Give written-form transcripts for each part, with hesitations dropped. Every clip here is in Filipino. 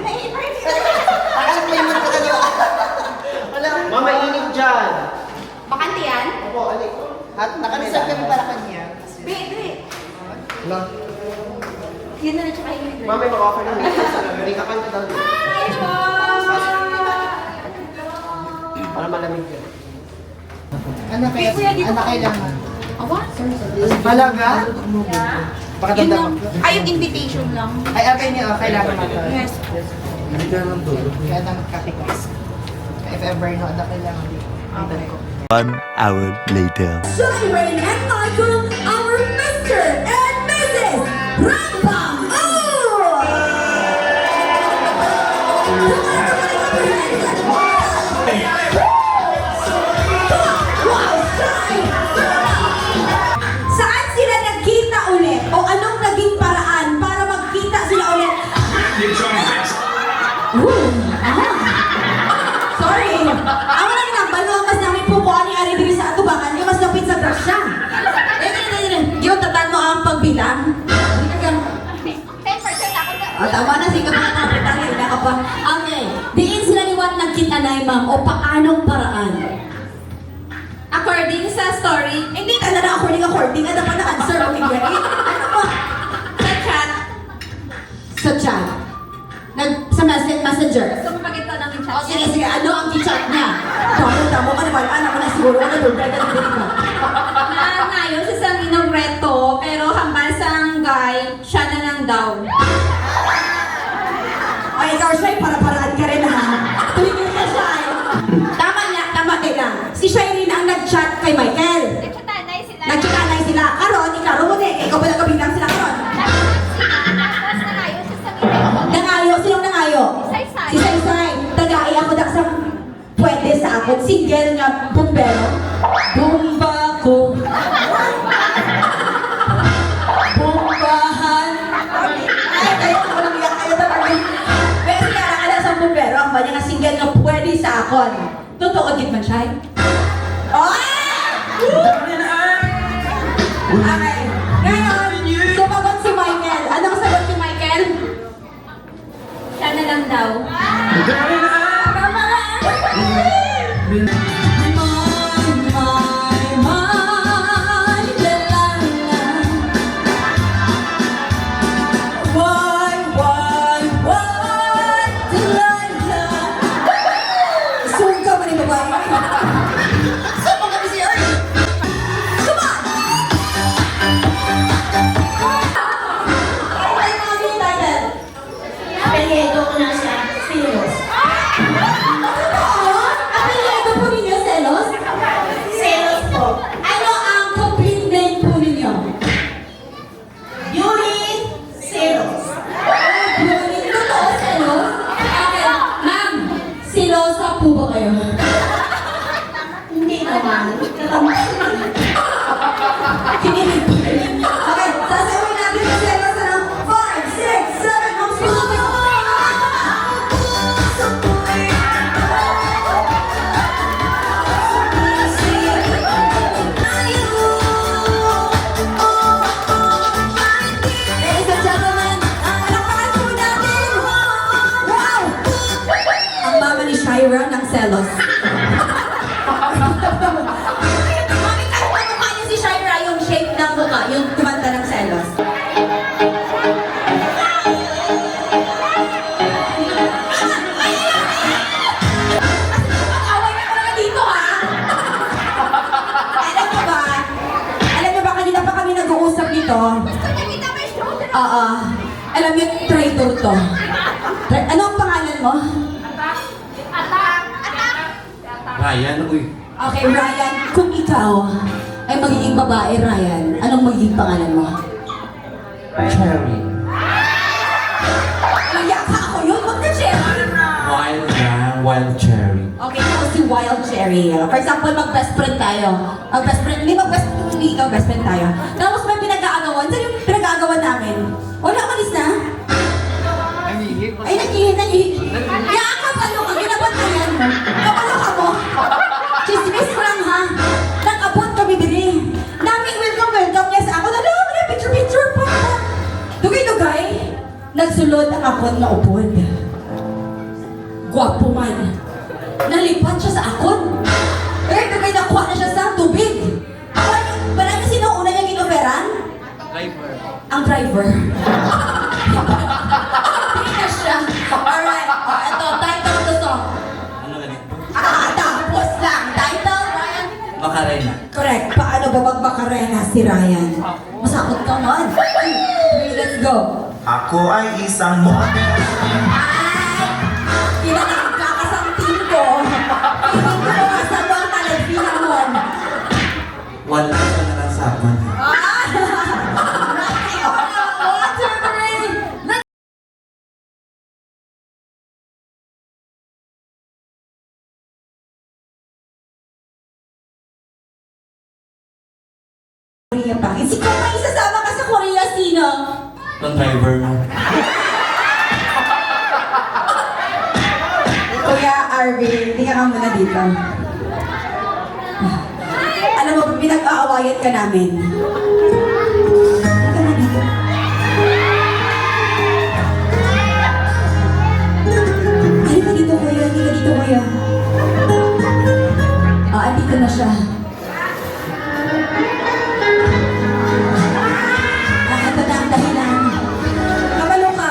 Alam mo yung magkakalawa. Mama, inip dyan. Bakante yan? Opo, alik. At nakareserve kami para kanya. Be. Wala. Yun na tsaka yung drink. Mama, mag-offer ng may kakanta daw dito. Hi po! Para malamig yan. Ano kaya? Kuya, dito Ano ka. kailangan? Awa? Talaga? Baka Yun damdaman lang. ko. Ay, yung invitation lang. Ay, abay niyo, kailangan mo to. Yes. Hindi ka naman tulog. Kaya na magkapikas. If ever, no, ano kailangan dito. Dito ko. 1 hour later. Sharon and Michael, our Mr. and Mrs. Rambam! Saan sila nagkita ulit? O anong naging paraan para magkita sila ulit? Sorry. Ako lang nabalo mas namin pupuan ni Ari diri sa atubangan niya mas lapit sa grasya. Yung tatan mo ang pagbilang. Tama na sige mga kapitang hindi ka pa. Okay. Diin sila ni Wat nagkita na ma'am o paanong paraan? According sa story, hindi ka na according ka dapat na-answer mo bigyan. Ano ba? Sa chat. Sa chat. Sa messenger. Gusto mo magkita namin chat? O sige, sige, ano ang chat niya? Tamo ka naman, anak ko na siguro, ano doon, pwede na din ka. Ngayon sa Sanginong Reto, pero hambal sang guy, siya na lang daw. Ay, ikaw, Shai, para-paraan ka rin ha. Tumigil ka, Shai. Tama lang. Si Shai rin ang nag-chat kay Michael. Nagchatanay sila. Nagchikanay sila. Karon, ikaw mo din. Ikaw pala kabilang sila karon. Tapos nangayo sa Sanginong. Nangayo, sinong nangayo? Saysay. Si Saysay. Tagay ako na sa pwede sa akong single nga bumbero. Bumba ko. Bumbahan. Ay, kayo ako lang iyak kayo talaga. Pero kaya ka sa bumbero, ang banya nga single nga pwede sa akon. Totoo git man siya. Oh! Okay. Ngayon, sumagot si Michael. Anong sagot ni Michael? Siya na lang daw. Tama! Apelyido ko na siya, Selos. Apelyido po ninyo, Selos? Selos po. Ano ang complete name po ninyo? Yuri Selos. Yuri, totoo, Selos? Okay, ma'am, silosa po ba kayo? Hindi naman. Kinilig po. Okay, sasawin natin sa Selos ng 5, 6, 7, ang susunod. Ladies and gentlemen, palakpakan po natin! Wow! Ang mama ni Shira ng selos. Mami, kahit pa mukha niya si Shira, yung shape ng mukha, yung kumanta ng selos. Away na ko naman dito, ha? Alam niyo ba, kanina pa kami nag-uusap dito. Nakita mo yung shoulder? Oo. Alam niyo, traitor to. Ano ang pangalan mo? Atak! Ryan, uy. Okay, Ryan, kung ikaw ay magiging babae, Ryan, anong magiging pangalan mo? Cherry. Kaya ka ako yun, wag na Cherry. Wild na, wild cherry. Okay, ako si Wild Cherry. For example, mag-best friend tayo. Mag-best friend, hindi ikaw, best friend tayo. Tapos may pinag-aagawan. Saan yung pinag-aagawan namin? Wala, malis na. Ay, naghihin. Yakap, ano ka? Ginabat na yan. Kapalo ka mo. Chismis ko lang ha. Nag-abot kami diri. Naming welcome niya sa ako. Dalawa mo na picture pa. Dugay-dugay. Nagsulod ang akon na upod. gwapo man. Nalipat siya sa akon. Eh, may nakuha na siya sa tubig. Parang yung sino una niya ginoferan? Driver. Ang driver. Hindi na siya. Alright. Ito, title of the song. Ano ganito? Tapos lang. Title, Ryan? Macarena. Correct. Paano ba magmakarena si Ryan? Masakot ka man. Okay, let's go. Ako ay isang model. Ay! Pinakakasantin ko. Hindi ko makasama ang talagpinamon. Wala ka na lang sa akin. Ah! One, two, three. Let's Korea pa. Si kung may isasama ka sa Korea, sino? Itong driver mo. Kuya Arvin, tingnan ka muna dito. Alam mo, pinag-aawayan ka namin. Tingnan ka dito. Halika dito, kuya. Halika dito, kuya. Andito na siya. Ito na ang dahilan. Kabalo ka,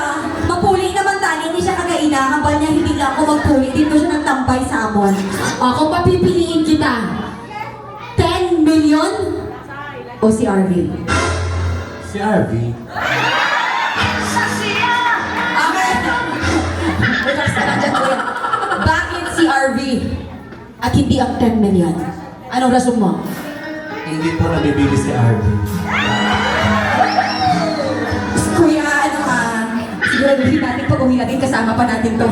mapuli naman tali, hindi siya kagaina. Kabal niya, hindi lang ako magpuli. Dito siya nagtampay sa amon. Kung papipiliin kita, 10 million o si RV? Si RV. Okay. Relax ka lang dyan, kuya. Bakit si RV at hindi ang 10 million? Anong rason mo? Hindi po nabibili si RV. Kuya, ano ka? Siguro hindi natin pag uwi natin kasama pa natin to.